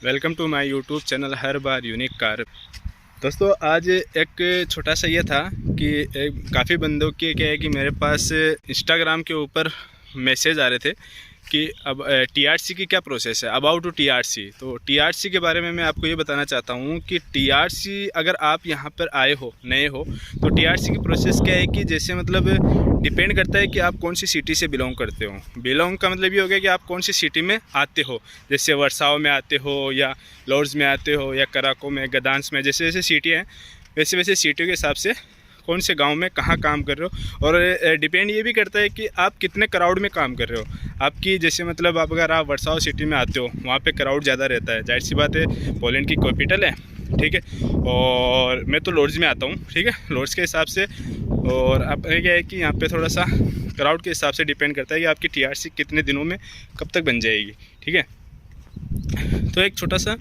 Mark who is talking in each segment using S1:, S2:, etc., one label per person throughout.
S1: Welcome to my YouTube channel हर बार unique car. दोस्तों आज एक छोटा सा ये था कि काफ़ी बंदों के क्या है कि मेरे पास इंस्टाग्राम के ऊपर मैसेज आ रहे थे कि अब टीआरसी की क्या प्रोसेस है, अबाउट टू टीआरसी। तो टीआरसी के बारे में मैं आपको ये बताना चाहता हूँ कि टीआरसी अगर आप यहाँ पर आए हो, नए हो, तो टीआरसी की प्रोसेस क्या है कि जैसे मतलब डिपेंड करता है कि आप कौन सी सिटी से बिलोंग करते हो। बिलोंग का मतलब ये हो गया कि आप कौन सी सिटी में आते हो, जैसे वर्साव में आते हो या लॉर्ड्स में आते हो या कराको में, गदांस में, जैसे जैसे सिटी हैं वैसे वैसे सिटियों के हिसाब से कौन से गांव में कहाँ काम कर रहे हो। और डिपेंड ये भी करता है कि आप कितने क्राउड में काम कर रहे हो। आपकी जैसे मतलब आप अगर आप वर्साव सिटी में आते हो, वहाँ पे क्राउड ज़्यादा रहता है, जाहिर सी बात है, पोलैंड की कैपिटल है, ठीक है। और मैं तो लॉर्ड्स में आता हूँ, ठीक है, लॉर्ड्स के हिसाब से। और अब क्या है कि यहाँ पे थोड़ा सा क्राउड के हिसाब से डिपेंड करता है कि आपकी टीआरसी कितने दिनों में कब तक बन जाएगी, ठीक है। तो एक छोटा सा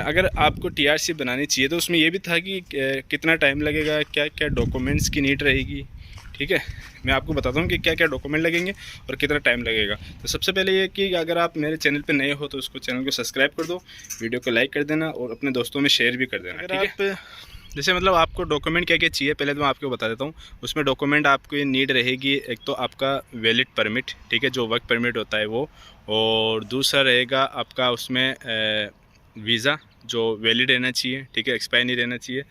S1: अगर आपको टीआरसी बनानी चाहिए तो उसमें ये भी था कि कितना टाइम लगेगा, क्या क्या डॉक्यूमेंट्स की नीड रहेगी, ठीक है। मैं आपको बताता हूँ कि क्या क्या डॉक्यूमेंट लगेंगे और कितना टाइम लगेगा। तो सबसे पहले ये कि अगर आप मेरे चैनल पे नए हो तो उसको चैनल को सब्सक्राइब कर दो, वीडियो को लाइक कर देना और अपने दोस्तों में शेयर भी कर देना, ठीक है। जैसे मतलब आपको डॉक्यूमेंट क्या क्या चाहिए पहले तो मैं आपको बता देता हूँ। उसमें डॉक्यूमेंट आपको ये नीड रहेगी, एक तो आपका वैलिड परमिट, ठीक है, जो वर्क परमिट होता है वो। और दूसरा रहेगा आपका उसमें वीज़ा जो वैलिड रहना चाहिए, ठीक है, एक्सपायर नहीं रहना चाहिए।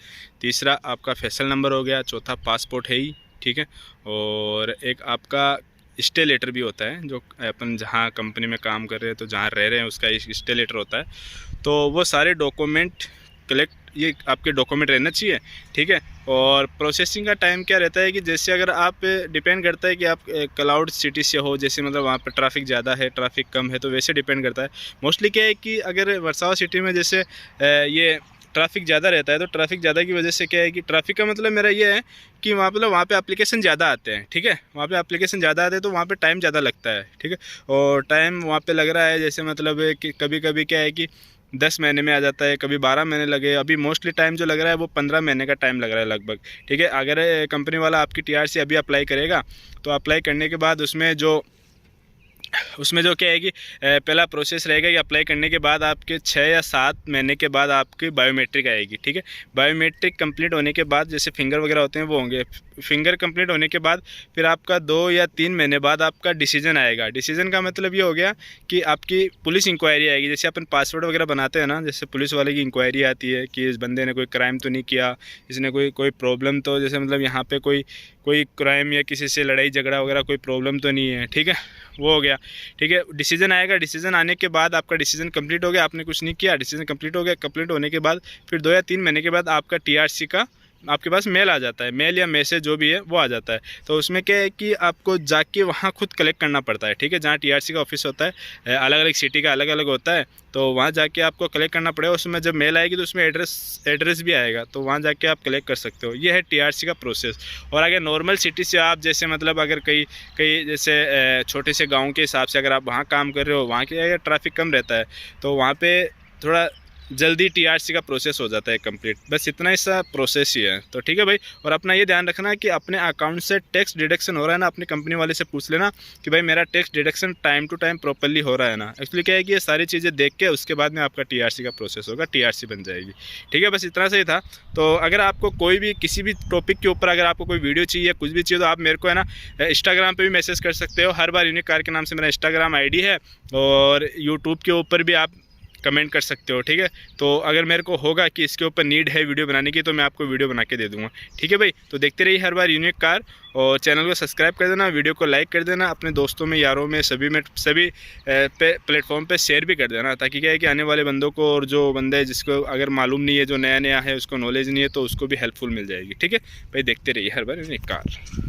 S1: तीसरा आपका फैसल नंबर हो गया। चौथा पासपोर्ट है ही, ठीक है। और एक आपका स्टे लेटर भी होता है, जो अपन जहाँ कंपनी में काम कर रहे हैं तो जहाँ रह रहे हैं उसका स्टे लेटर होता है। तो वो सारे डॉक्यूमेंट कलेक्ट, ये आपके डॉक्यूमेंट रहना चाहिए, ठीक है। और प्रोसेसिंग का टाइम क्या रहता है कि जैसे अगर आप डिपेंड करता है कि आप क्लाउड सिटी से हो, जैसे मतलब वहाँ पर ट्रैफिक ज़्यादा है, ट्रैफिक कम है, तो वैसे डिपेंड करता है। मोस्टली क्या है कि अगर वर्सावा सिटी में जैसे ये ट्रैफिक ज़्यादा रहता है, तो ट्रैफिक ज़्यादा की वजह से क्या है कि ट्रैफिक का मतलब मेरा ये है कि वहाँ पे एप्लीकेशन ज़्यादा आते हैं, ठीक है, वहाँ पे एप्लीकेशन ज़्यादा आते हैं तो वहाँ पे टाइम ज़्यादा लगता है, ठीक है। और टाइम वहाँ पे लग रहा है जैसे मतलब कि कभी कभी क्या है कि 10 महीने में आ जाता है, कभी 12 महीने लगे। अभी मोस्टली टाइम जो लग रहा है वो 15 महीने का टाइम लग रहा है लगभग, ठीक है। अगर कंपनी वाला आपकी टीआरसी अभी अप्लाई करेगा तो अप्लाई करने के बाद उसमें जो क्या है कि पहला प्रोसेस रहेगा कि अप्लाई करने के बाद आपके 6 या 7 महीने के बाद आपकी बायोमेट्रिक आएगी, ठीक है। बायोमेट्रिक कंप्लीट होने के बाद जैसे फिंगर वगैरह होते हैं वो होंगे। फिंगर कंप्लीट होने के बाद फिर आपका 2 या 3 महीने बाद आपका डिसीजन आएगा। डिसीजन का मतलब ये हो गया कि आपकी पुलिस इंक्वायरी आएगी। जैसे अपन पासपोर्ट वगैरह बनाते हैं ना, जैसे पुलिस वाले की इंक्वायरी आती है कि इस बंदे ने कोई क्राइम तो नहीं किया, इसने कोई प्रॉब्लम तो, जैसे मतलब यहाँ पे कोई क्राइम या किसी से लड़ाई झगड़ा वगैरह कोई प्रॉब्लम तो नहीं है, ठीक है, वो हो गया, ठीक है। डिसीजन आएगा, डिसीजन आने के बाद आपका डिसीजन कंप्लीट हो गया, आपने कुछ नहीं किया, डिसीजन कंप्लीट हो गया। कंप्लीट होने के बाद फिर 2 या 3 महीने के बाद आपका टीआरसी का आपके पास मेल आ जाता है, मेल या मैसेज जो भी है वो आ जाता है। तो उसमें क्या है कि आपको जाके वहाँ खुद कलेक्ट करना पड़ता है, ठीक है। जहाँ टीआरसी का ऑफिस होता है, अलग अलग सिटी का अलग अलग होता है, तो वहाँ जाके आपको कलेक्ट करना पड़ेगा। उसमें जब मेल आएगी तो उसमें एड्रेस भी आएगा, तो वहाँ जाके आप कलेक्ट कर सकते हो। ये है टीआरसी का प्रोसेस। और अगर नॉर्मल सिटी से आप जैसे मतलब अगर कई जैसे छोटे से गाँव के हिसाब से अगर आप वहाँ काम कर रहे हो, वहाँ के अगर ट्रैफिक कम रहता है तो वहाँ पर थोड़ा जल्दी टीआरसी का प्रोसेस हो जाता है कंप्लीट। बस इतना ही सा प्रोसेस ही है, तो ठीक है भाई। और अपना ये ध्यान रखना कि अपने अकाउंट से टैक्स डिडक्शन हो रहा है ना, अपनी कंपनी वाले से पूछ लेना कि भाई मेरा tax deduction time to time properly हो रहा है ना। एक्चुअली क्या है कि ये सारी चीज़ें देख के उसके बाद में आपका टीआरसी का प्रोसेस होगा, टीआरसी बन जाएगी, ठीक है। बस इतना सही था। तो अगर आपको कोई भी किसी भी टॉपिक के ऊपर अगर आपको कोई वीडियो चाहिए, कुछ भी चाहिए, तो आप मेरे को है ना इंस्टाग्राम पर भी मैसेज कर सकते हो। हर बार यूनिक कार के नाम से मेरा इंस्टाग्राम ID है, और यूट्यूब के ऊपर भी आप कमेंट कर सकते हो, ठीक है। तो अगर मेरे को होगा कि इसके ऊपर नीड है वीडियो बनाने की तो मैं आपको वीडियो बना के दे दूंगा, ठीक है भाई। तो देखते रहिए हर बार यूनिक कार, और चैनल को सब्सक्राइब कर देना, वीडियो को लाइक कर देना, अपने दोस्तों में, यारों में, सभी प्लेटफॉर्म पे शेयर भी कर देना, ताकि क्या है कि आने वाले बंदों को, और जो बंदा है जिसको अगर मालूम नहीं है, जो नया नया है, उसको नॉलेज नहीं है, तो उसको भी हेल्पफुल मिल जाएगी, ठीक है भाई। देखते रहिए हर बार यूनिक कार।